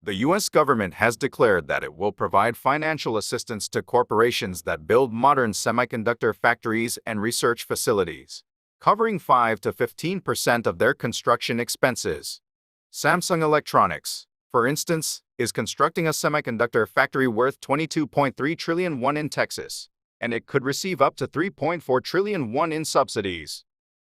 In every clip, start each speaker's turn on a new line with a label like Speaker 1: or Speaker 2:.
Speaker 1: The U.S. government has declared that it will provide financial assistance to corporations that build modern semiconductor factories and research facilities, covering 5 to 15% of their construction expenses. Samsung Electronics, for instance, is constructing a semiconductor factory worth 22.3 trillion won in Texas, and it could receive up to 3.4 trillion won in subsidies.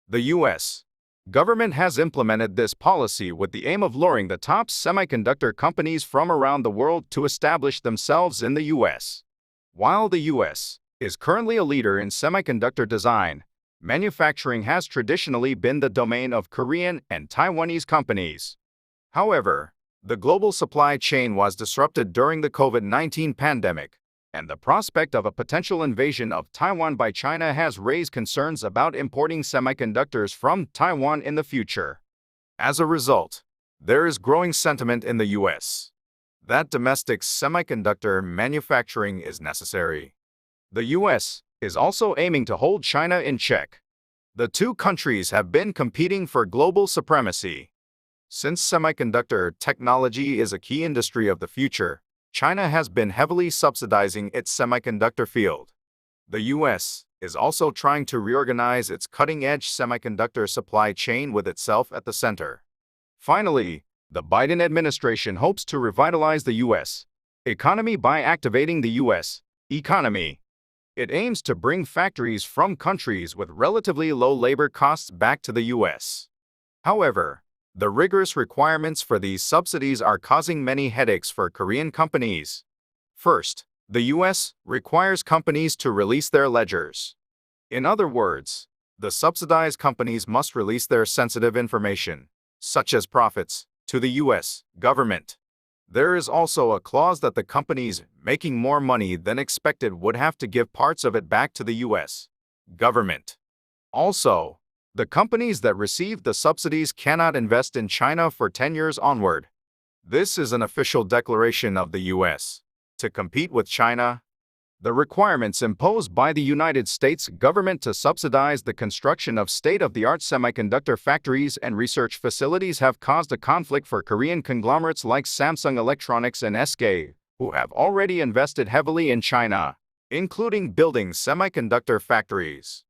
Speaker 1: The U.S. government has implemented this policy with the aim of luring the top semiconductor companies from around the world to establish themselves in the U.S. While the U.S. is currently a leader in semiconductor design, manufacturing has traditionally been the domain of Korean and Taiwanese companies. However, the global supply chain was disrupted during the COVID-19 pandemic, and the prospect of a potential invasion of Taiwan by China has raised concerns about importing semiconductors from Taiwan in the future. As a result, there is growing sentiment in the U.S. that domestic semiconductor manufacturing is necessary. The U.S. is also aiming to hold China in check. The two countries have been competing for global supremacy. Since semiconductor technology is a key industry of the future, China has been heavily subsidizing its semiconductor field. The U.S. is also trying to reorganize its cutting-edge semiconductor supply chain with itself at the center. Finally, the Biden administration hopes to revitalize the U.S. economy by activating the U.S. economy. It aims to bring factories from countries with relatively low labor costs back to the U.S. However, the rigorous requirements for these subsidies are causing many headaches for Korean companies. First, the U.S. requires companies to release their ledgers. In other words, the subsidized companies must release their sensitive information, such as profits, to the U.S. government. There is also a clause that the companies making more money than expected would have to give parts of it back to the U.S. government. Also, the companies that receive the subsidies cannot invest in China for 10 years onward. This is an official declaration of the U.S. to compete with China. The requirements imposed by the United States government to subsidize the construction of state-of-the-art semiconductor factories and research facilities have caused a conflict for Korean conglomerates like Samsung Electronics and SK, who have already invested heavily in China, including building semiconductor factories.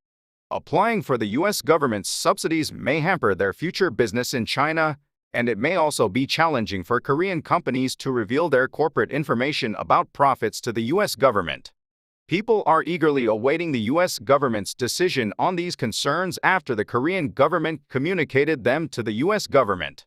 Speaker 1: Applying for the U.S. government's subsidies may hamper their future business in China, and it may also be challenging for Korean companies to reveal their corporate information about profits to the U.S. government. People are eagerly awaiting the U.S. government's decision on these concerns after the Korean government communicated them to the U.S. government.